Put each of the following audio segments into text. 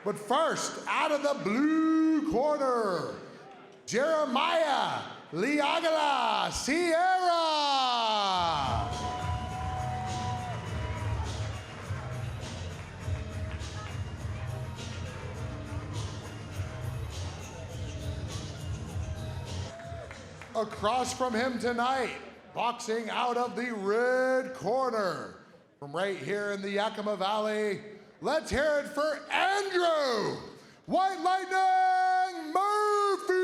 But first, out of the blue corner, Jeremiah Liagala Sierra. Across from him tonight, boxing out of the red corner, from right here in the Yakima Valley, let's hear it for Andrew White Lightning Murphy!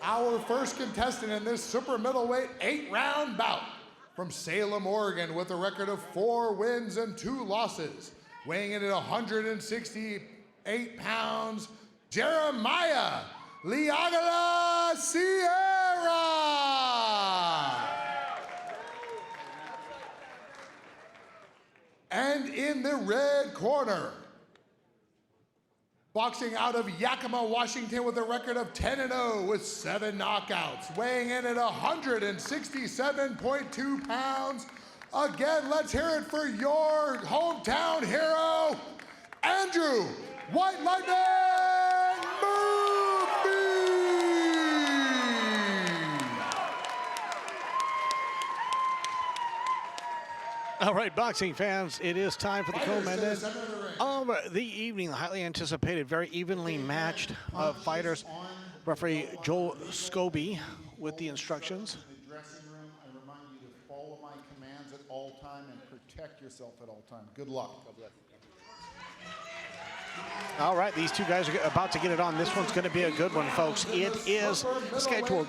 Our first contestant in this super middleweight 8-round bout, from Salem, Oregon, with a record of 4 wins and 2 losses, weighing in at 168 pounds, Jeremiah Liagala Sierra. And in the red corner, boxing out of Yakima, Washington, with a record of 10-0 with 7 knockouts, weighing in at 167.2 pounds. Again, let's hear it for your hometown hero, Andrew White Lightning Murphy! All right, boxing fans, it is time for the co-main of the evening. The highly anticipated, very evenly matched fighters. Referee Joel Scobie with the instructions. In the dressing room, I remind you to follow my commands at all time and protect yourself at all time. Good luck. God bless. All right, these two guys are about to get it on. This one's going to be a good one, folks. It is scheduled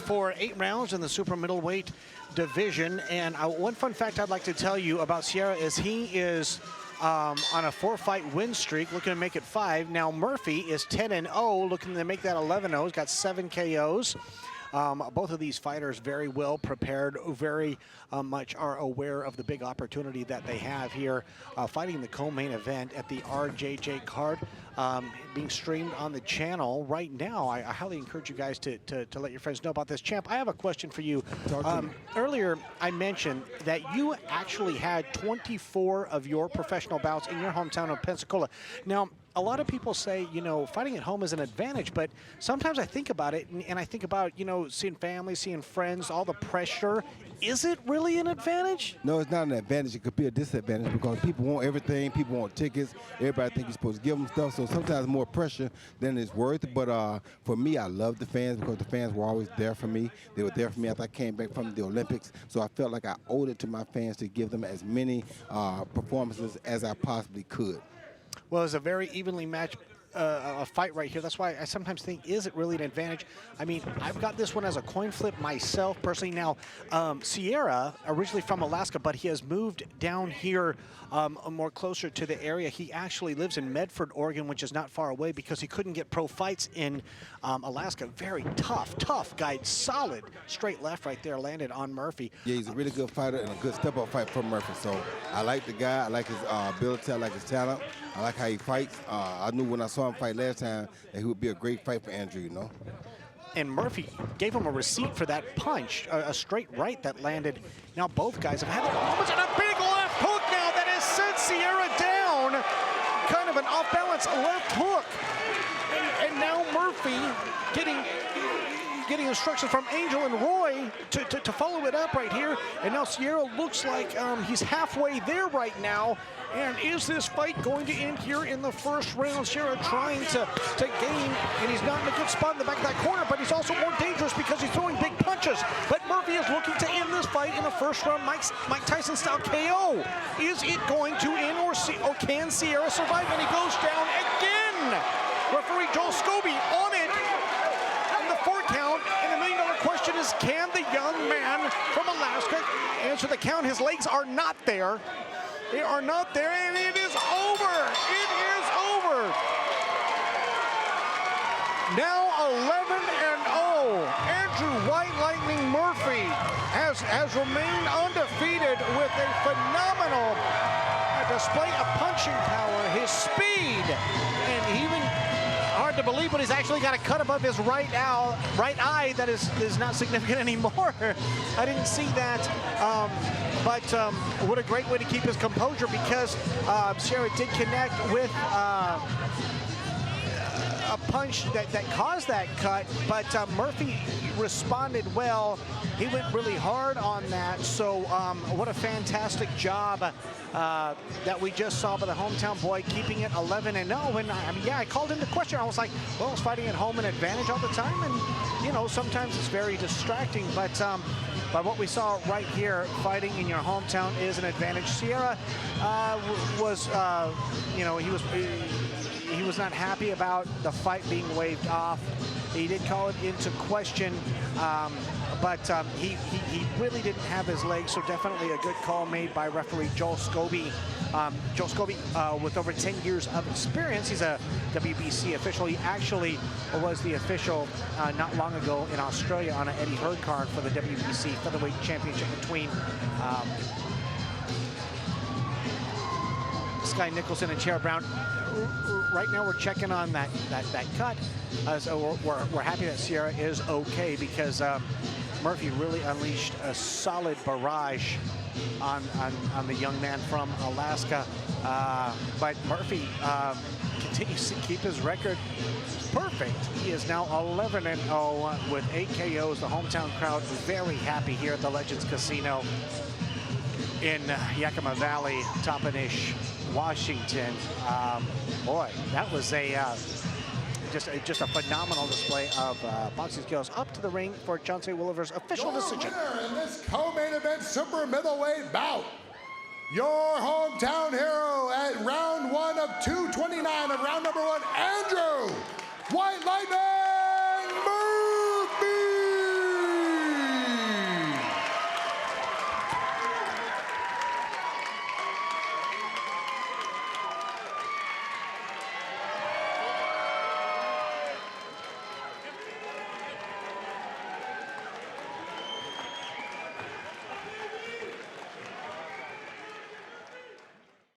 for 8 rounds in the super middleweight division. And one fun fact I'd like to tell you about Sierra is he is on a 4-fight win streak, looking to make it 5. Now Murphy is 10-0, looking to make that 11-0. He's got 7 KOs. Both of these fighters very well prepared, very much are aware of the big opportunity that they have here fighting the co-main event at the RJJ card, being streamed on the channel right now. I highly encourage you guys to let your friends know about this. Champ, I have a question for you. Earlier, I mentioned that you actually had 24 of your professional bouts in your hometown of Pensacola. Now, a lot of people say, you know, fighting at home is an advantage, but sometimes I think about it and I think about, you know, seeing family, seeing friends, all the pressure. Is it really an advantage? No, it's not an advantage. It could be a disadvantage because people want everything. People want tickets. Everybody thinks you're supposed to give them stuff. So sometimes more pressure than it's worth. But for me, I love the fans because the fans were always there for me. They were there for me after I came back from the Olympics. So I felt like I owed it to my fans to give them as many performances as I possibly could. Well, it's a very evenly matched a fight right here. That's why I sometimes think, is it really an advantage? I mean, I've got this one as a coin flip myself personally. Now, Sierra, originally from Alaska, but he has moved down here more closer to the area. He actually lives in Medford, Oregon, which is not far away because he couldn't get pro fights in Alaska. Very tough guy. Solid straight left right there, landed on Murphy. Yeah, he's a really good fighter and a good step-up fight for Murphy. So I like the guy. I like his ability. I like his talent. I like how he fights. I knew when I saw him fight last time that he would be a great fight for Andrew, you know. And Murphy gave him a receipt for that punch, a straight right that landed. Now both guys have had their moments, and a big left hook now that has sent Sierra down. Kind of an off-balance left hook. And now Murphy getting instructions from Angel and Roy to follow it up right here. And now Sierra looks like he's halfway there right now. And is this fight going to end here in the first round? Sierra trying to gain, and he's not in a good spot in the back of that corner, but he's also more dangerous because he's throwing big punches. But Murphy is looking to end this fight in a first round Mike Tyson-style KO. Is it going to end, or can Sierra survive? And he goes down again. Referee Joel Scobie on it. The 4 count, and the million-dollar question is, can the young man from Alaska answer the count? His legs are not there. They are not there, and it is over. It is over. Now 11-0. Andrew White Lightning Murphy has remained undefeated with a phenomenal display of punching power, his speed, and even hard to believe, but he's actually got a cut above his right eye that is not significant anymore. I didn't see that. But what a great way to keep his composure, because Sierra did connect with a punch that caused that cut, but Murphy responded well. He went really hard on that. So what a fantastic job that we just saw by the hometown boy, keeping it 11-0. And I mean, yeah, I called into question. I was like, well, is fighting at home an advantage all the time? And you know, sometimes it's very distracting, but what we saw right here, fighting in your hometown is an advantage. Sierra was, you know, he was not happy about the fight being waved off. He did call it into question, but he really didn't have his legs, so definitely a good call made by referee Joel Scobie. Joel Scobie, with over 10 years of experience, he's a WBC official. He actually was the official not long ago in Australia on an Eddie Hearn card for the WBC featherweight championship between Sky Nicholson and Cher Brown. Right now we're checking on that cut. So we're happy that Sierra is okay, because Murphy really unleashed a solid barrage on the young man from Alaska. But Murphy continues to keep his record perfect. He is now 11-0 with 8 KOs. The hometown crowd very happy here at the Legends Casino in Yakima Valley, Toppenish, Washington. Boy, that was just a phenomenal display of boxing skills. Up to the ring for Chauncey Williver's official decision. Winner in this co-main event super middleweight bout, your hometown hero at round 1 of 229 of round number 1, Andrew White Lightning